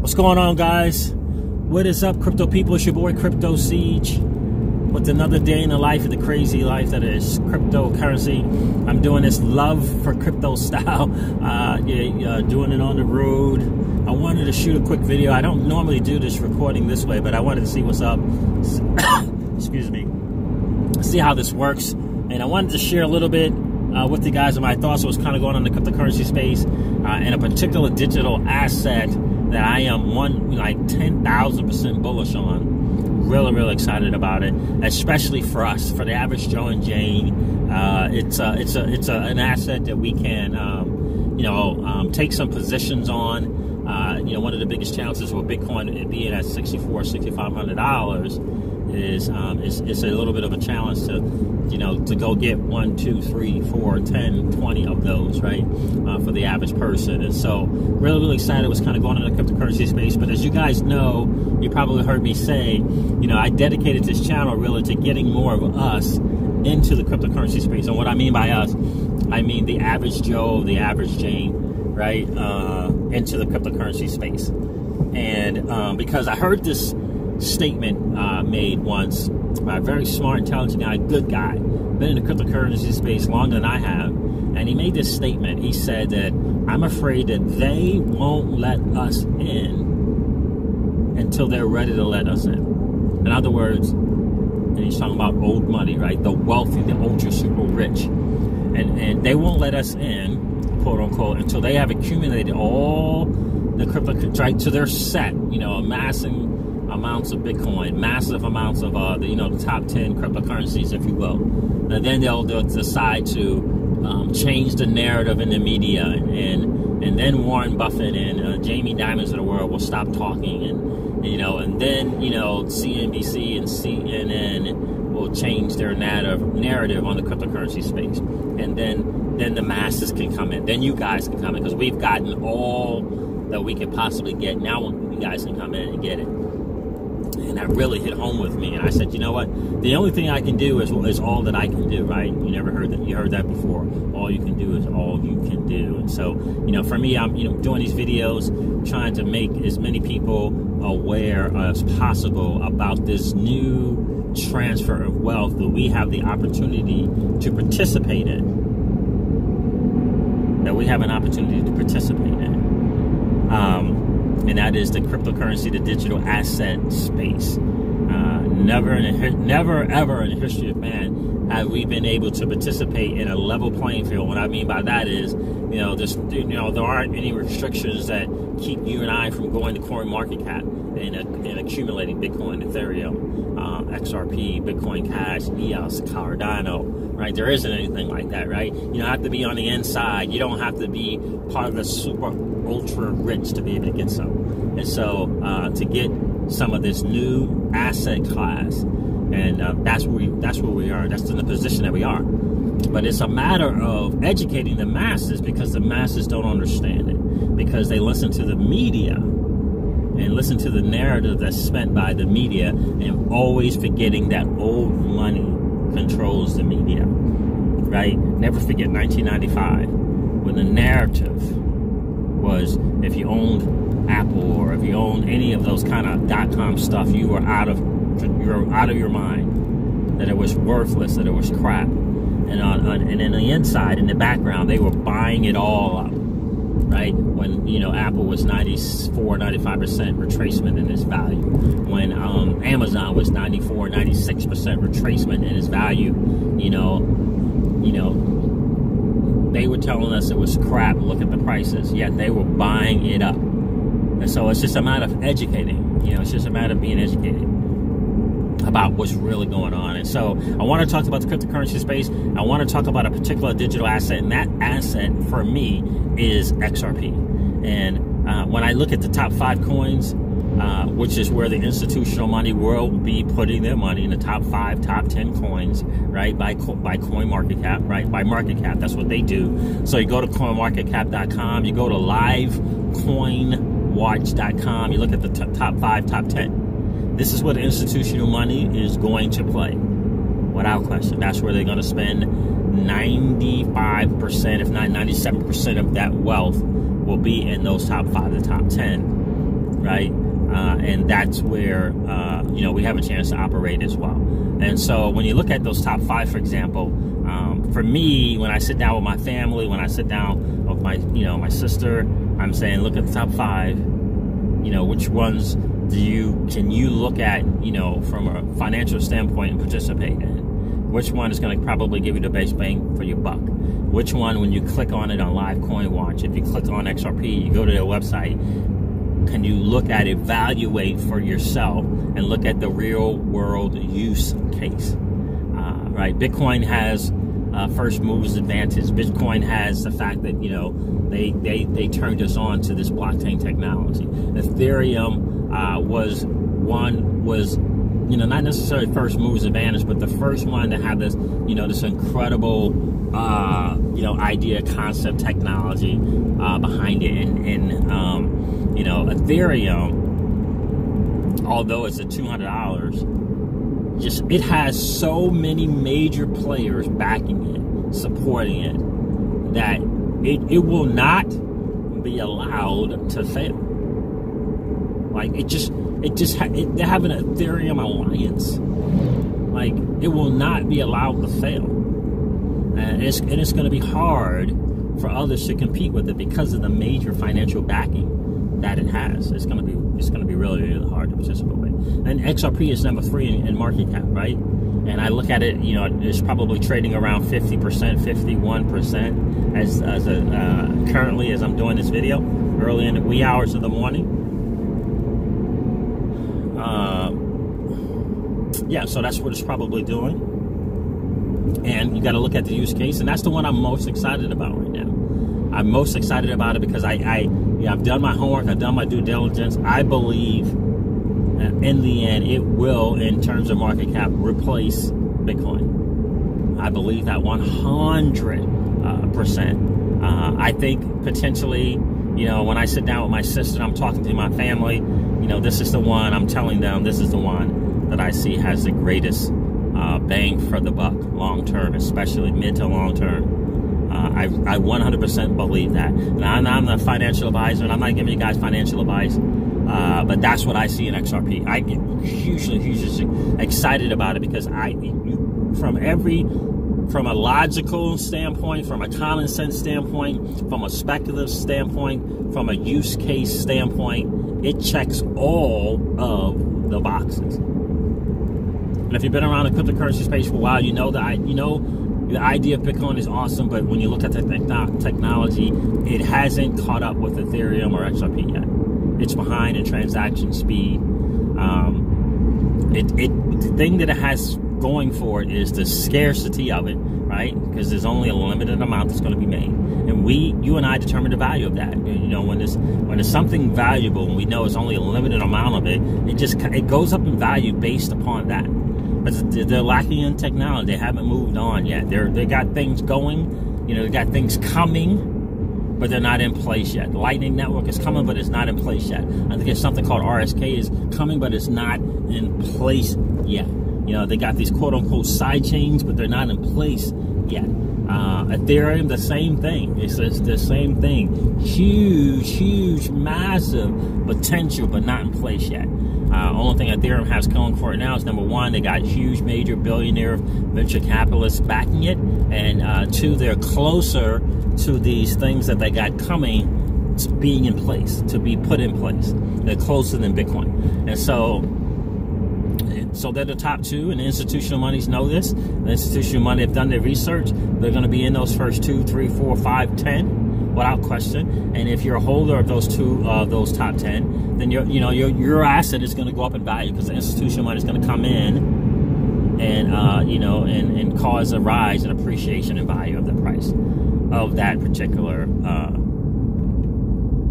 What's going on, guys? What is up, crypto people? It's your boy Crypto Siege with another day in the life of the crazy life that is cryptocurrency. I'm doing this love for crypto style, doing it on the road. I wanted to shoot a quick video. I don't normally do this recording this way, but I wanted to see what's up. Excuse me. See how this works. And I wanted to share a little bit with you guys of my thoughts of what's kind of going on in the cryptocurrency space and a particular digital asset that I am 10,000% bullish on. Really excited about it, especially for us, for the average Joe and Jane. It's an asset that we can take some positions on. One of the biggest challenges with Bitcoin being at $6,500 is it's a little bit of a challenge to go get 1, 2, 3, 4, 10, 20 of those, right, for the average person. And so really excited what's kind of going on in the cryptocurrency space. But as you guys know, you probably heard me say, I dedicated this channel really to getting more of us into the cryptocurrency space. And what I mean by us, I mean the average Joe, the average Jane, right, into the cryptocurrency space. And because I heard this statement made once by a very smart, intelligent guy, good guy, been in the cryptocurrency space longer than I have, and he made this statement. He said that I'm afraid that they won't let us in until they're ready to let us in. In other words, and he's talking about old money, right? The wealthy, the ultra super rich, and they won't let us in, quote unquote, until they have accumulated all the crypto, right? So they're set, amassing amounts of Bitcoin, massive amounts of the top 10 cryptocurrencies, if you will. And then they'll decide to change the narrative in the media, and then Warren Buffett and Jamie Dimons of the world will stop talking, and then CNBC and CNN will change their narrative on the cryptocurrency space, and then the masses can come in. Then you guys can come in, because we've gotten all that we could possibly get. Now you guys can come in and get it. And that really hit home with me. And I said, you know what? The only thing I can do is all that I can do, right? You never heard that. You heard that before. All you can do is all you can do. And so, for me, I'm, doing these videos, trying to make as many people aware as possible about this new transfer of wealth that we have the opportunity to participate in. That we have an opportunity to participate in. And that is the cryptocurrency, the digital asset space. Never ever in the history of man have we been able to participate in a level playing field. What I mean by that is, there aren't any restrictions that keep you and I from going to CoinMarketCap and accumulating Bitcoin, Ethereum, XRP, Bitcoin Cash, EOS, Cardano, right? There isn't anything like that, right? You don't have to be on the inside. You don't have to be part of the super ultra rich to be able to get some. And so to get some of this new asset class, and that's where we are. That's in the position that we are. But it's a matter of educating the masses, because the masses don't understand it, because they listen to the media and listen to the narrative that's spent by the media, and always forgetting that old money controls the media, right? Never forget 1995, when the narrative was, if you owned Apple or if you owned any of those kind of .com stuff, you were out of your mind, that it was worthless, that it was crap. And in the inside, in the background, they were buying it all up, right? When, Apple was 94, 95% retracement in its value. When Amazon was 94, 96% retracement in its value, they were telling us it was crap. Look at the prices. Yet they were buying it up. And so it's just a matter of educating. It's just a matter of being educated about what's really going on. And so I want to talk about the cryptocurrency space. I want to talk about a particular digital asset, and that asset for me is XRP. And when I look at the top 5 coins, which is where the institutional money will be putting their money, in the top 5, top 10 coins, right, by CoinMarketCap, right, by market cap. That's what they do. So you go to CoinMarketCap.com, you go to LiveCoinWatch.com, you look at the top 5, top 10. This is where the institutional money is going to play, without question. That's where they're going to spend 95%, if not 97% of that wealth will be in those top 5 to top 10. right? And that's where, you know, we have a chance to operate as well. And so when you look at those top 5, for example, for me, when I sit down with my family, when I sit down with my, you know, my sister, I'm saying, look at the top 5, you know, which ones can you look at, you know, from a financial standpoint and participate in? Which one is going to probably give you the best bang for your buck? Which one, when you click on it on Live Coin Watch, if you click on XRP, you go to their website, can you look at, evaluate for yourself and look at the real world use case? Right? Bitcoin has first mover's advantage. Bitcoin has the fact that, you know, they turned us on to this blockchain technology. Ethereum was, you know, not necessarily first mover's advantage, but the first one to have this, you know, this incredible, you know, idea, concept, technology behind it. And you know, Ethereum, although it's at $200, just it has so many major players backing it, supporting it, that it will not be allowed to fail. Like they have an Ethereum alliance. Like, it will not be allowed to fail, and it's going to be hard for others to compete with it because of the major financial backing that it has. It's going to be really, really hard to participate with. And XRP is number 3 in market cap, right? And I look at it, you know, it's probably trading around 50%, 51% as currently as I'm doing this video, early in the wee hours of the morning. Yeah, so that's what it's probably doing. And you got to look at the use case, and that's the one I'm most excited about right now. I'm most excited about it because I've done my homework, I've done my due diligence. I believe in the end it will, in terms of market cap, replace Bitcoin. I believe that 100%. I think potentially, you know, when I sit down with my sister, I'm talking to my family, you know, this is the one, I'm telling them this is the one that I see has the greatest bang for the buck long term, especially mid to long term. I 100% believe that. And I'm the financial advisor, and I'm not giving you guys financial advice, but that's what I see in XRP. I get hugely excited about it because from a logical standpoint, from a common sense standpoint, from a speculative standpoint, from a use case standpoint, it checks all of the boxes. And if you've been around the cryptocurrency space for a while, you know that the idea of Bitcoin is awesome, but when you look at the technology, it hasn't caught up with Ethereum or XRP yet. It's behind in transaction speed. The thing that it has going for it is the scarcity of it, right? Because there's only a limited amount that's going to be made, and you and I determine the value of that. You know, when there's something valuable, and we know it's only a limited amount of it, it goes up in value based upon that. But they're lacking in technology. They haven't moved on yet. They got things going, you know, they got things coming, but they're not in place yet. The Lightning Network is coming, but it's not in place yet. I think it's something called RSK is coming, but it's not in place yet. You know, they got these quote-unquote side chains, but they're not in place yet. Ethereum, the same thing. It's the same thing. Huge, massive potential, but not in place yet. Only thing Ethereum has going for it now is, number 1, they got huge, major billionaire venture capitalists backing it, and 2, they're closer to these things that they got coming to being in place, to be put in place. They're closer than Bitcoin, and so they're the top 2, and the institutional monies know this. The institutional money have done their research. They're going to be in those first 2, 3, 4, 5, 10, without question. And if you're a holder of those those top 10, then your asset is going to go up in value because the institutional money is going to come in and and cause a rise in appreciation in value of the price of that particular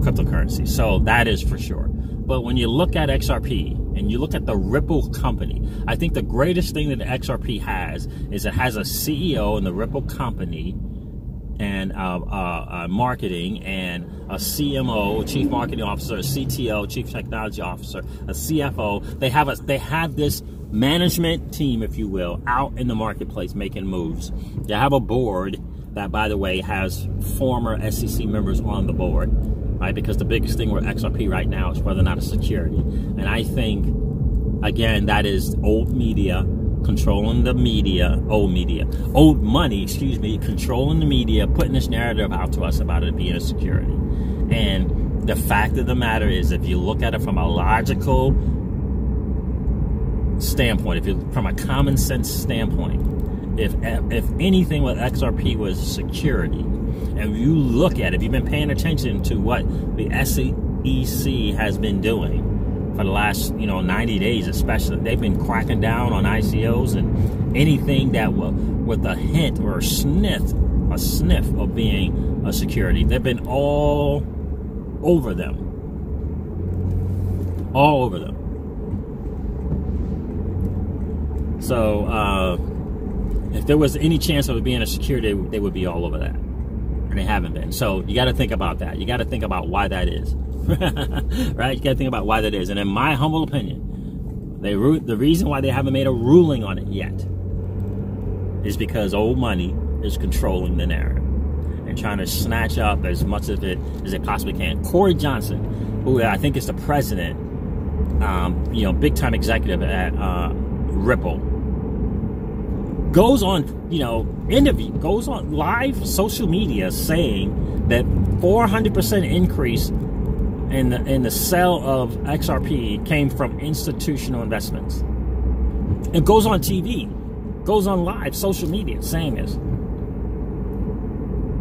cryptocurrency. So that is for sure. But when you look at XRP and you look at the Ripple company, I think the greatest thing that the XRP has is it has a CEO in the Ripple company, and marketing, and a CMO, Chief Marketing Officer, a CTO, Chief Technology Officer, a CFO. They have this management team, if you will, out in the marketplace making moves. They have a board that, by the way, has former SEC members on the board. right? Because the biggest thing with XRP right now is whether or not it's security. And I think, again, that is old media controlling the media, old money, excuse me, controlling the media, putting this narrative out to us about it being a security. And the fact of the matter is, if you look at it from a logical standpoint, from a common sense standpoint, if anything with XRP was security, and you look at it, if you've been paying attention to what the SEC has been doing for the last 90 days especially, they've been cracking down on ICOs and anything that with a hint or a sniff of being a security. They've been all over them. All over them. So if there was any chance of it being a security, they would be all over that. And they haven't been. So you got to think about that. You got to think about why that is. Right? You got to think about why that is. And in my humble opinion, the reason why they haven't made a ruling on it yet is because old money is controlling the narrative and trying to snatch up as much of it as they possibly can. Corey Johnson, who I think is the president, big time executive at Ripple, goes on, goes on live social media saying that 400% increase in the sale of XRP came from institutional investments. It goes on TV, goes on live social media saying this.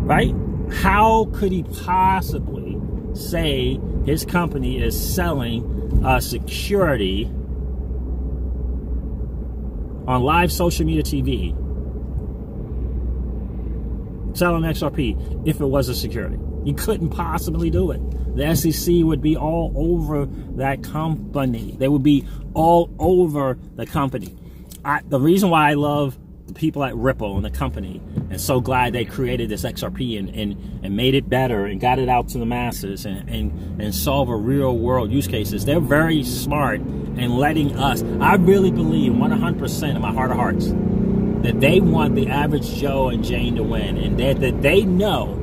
Right? How could he possibly say his company is selling security on live social media TV, selling XRP, if it was a security? You couldn't possibly do it. The SEC would be all over that company. They would be all over the company. The reason why I love the people at Ripple and the company, and so glad they created this XRP and made it better and got it out to the masses and solve a real world use cases. They're very smart in letting us, I really believe 100% in my heart of hearts, that they want the average Joe and Jane to win, and that they know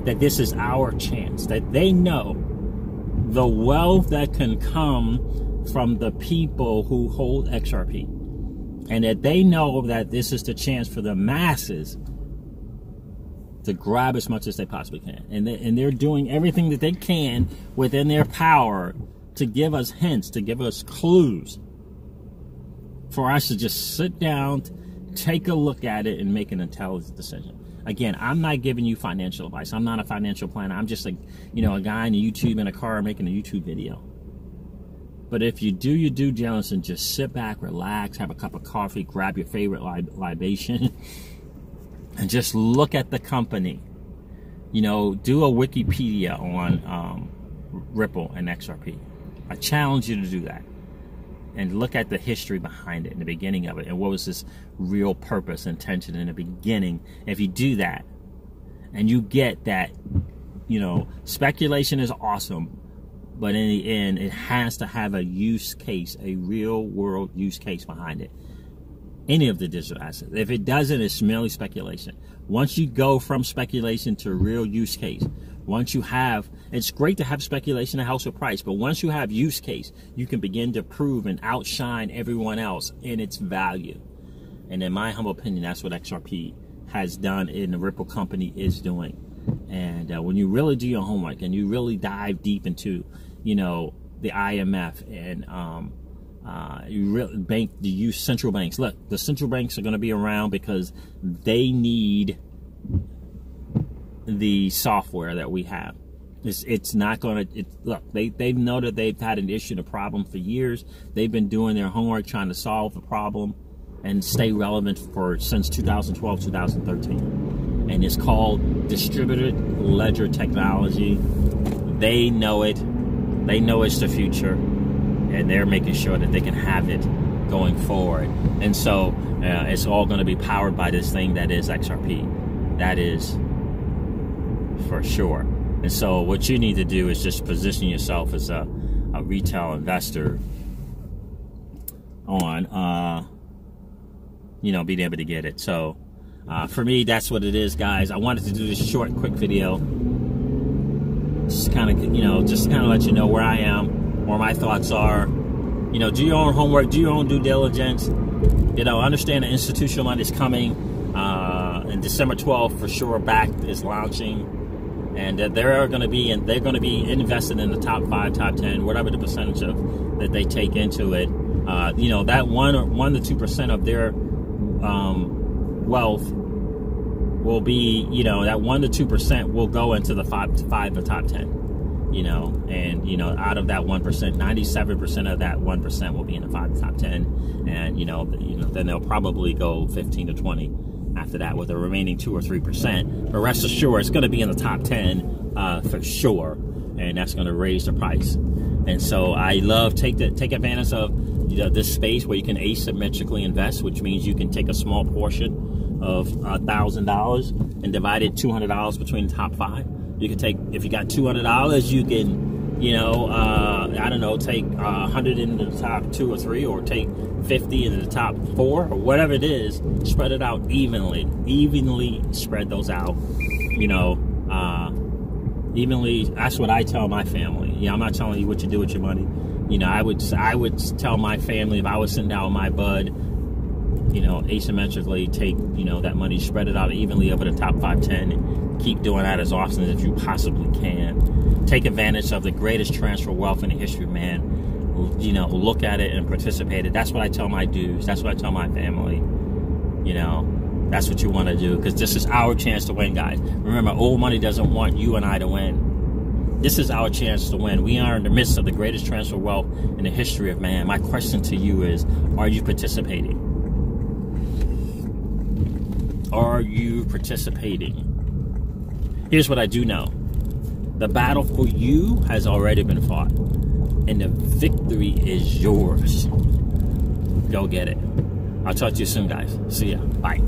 that this is our chance, that they know the wealth that can come from the people who hold XRP, and that they know that this is the chance for the masses to grab as much as they possibly can. And they're doing everything that they can within their power to give us hints, to give us clues, for us to just sit down, take a look at it, and make an intelligent decision. Again, I'm not giving you financial advice. I'm not a financial planner. I'm just a guy on YouTube in a car making a YouTube video. But if you do your due diligence and just sit back, relax, have a cup of coffee, grab your favorite libation, and just look at the company. Do a Wikipedia on Ripple and XRP. I challenge you to do that. And look at the history behind it, in the beginning of it, and what was this real purpose, intention in the beginning. If you do that, and you get that, speculation is awesome, but in the end, it has to have a use case, a real world use case behind it. Any of the digital assets. If it doesn't, it's merely speculation. Once you go from speculation to real use case, once you have, it's great to have speculation that helps with price, but once you have use case, you can begin to prove and outshine everyone else in its value. And in my humble opinion, that's what XRP has done and the Ripple company is doing. And when you really do your homework and you really dive deep into, the IMF and you really use central banks. Look, the central banks are going to be around because they need the software that we have. It's not going to, look, they know that they've had an issue, a problem for years. They've been doing their homework, trying to solve the problem and stay relevant since 2012, 2013. And it's called distributed ledger technology. They know it. They know it's the future. And they're making sure that they can have it going forward. And so it's all going to be powered by this thing that is XRP. That is for sure. And so what you need to do is just position yourself as a retail investor on, being able to get it. So for me, that's what it is, guys. I wanted to do this short, quick video. just kind of, you know, just kind of let you know where I am, where my thoughts are. You know, do your own homework, do your own due diligence. You know, understand the institutional money is coming. And December 12th for sure, Bakkt is launching, and they're going to be invested in the top 5, top 10, whatever the percentage of that they take into it. You know, that 1 to 2% of their wealth will be, you know, that 1 to 2% will go into the 5 to top 10. You know, and you know, out of that 1%, 97% of that 1% will be in the 5 to top 10, and you know, then they'll probably go 15 to 20 after that, with the remaining 2 or 3%. But rest assured, it's going to be in the top 10 for sure, and that's going to raise the price. And so I love take advantage of, you know, this space where you can asymmetrically invest, which means you can take a small portion of $1,000 and divide it $200 between the top 5. You can take, if you got $200, you can, you know, I don't know, take 100 into the top 2 or 3, or take 50 into the top 4, or whatever it is. Spread it out evenly spread those out, you know, evenly. That's what I tell my family. Yeah, I'm not telling you what to do with your money. You know, I would tell my family, if I was sitting down with my bud, you know, asymmetrically take, you know, that money, spread it out evenly over the top 5, 10. Keep doing that as often as you possibly can. Take advantage of the greatest transfer of wealth in the history of man. You know, look at it and participate it. That's what I tell my dudes. That's what I tell my family. You know, that's what you want to do, because this is our chance to win, guys. Remember, old money doesn't want you and I to win. This is our chance to win. We are in the midst of the greatest transfer of wealth in the history of man. My question to you is, are you participating? Are you participating? Here's what I do know. The battle for you has already been fought, and the victory is yours. Go get it. I'll talk to you soon, guys. See ya. Bye.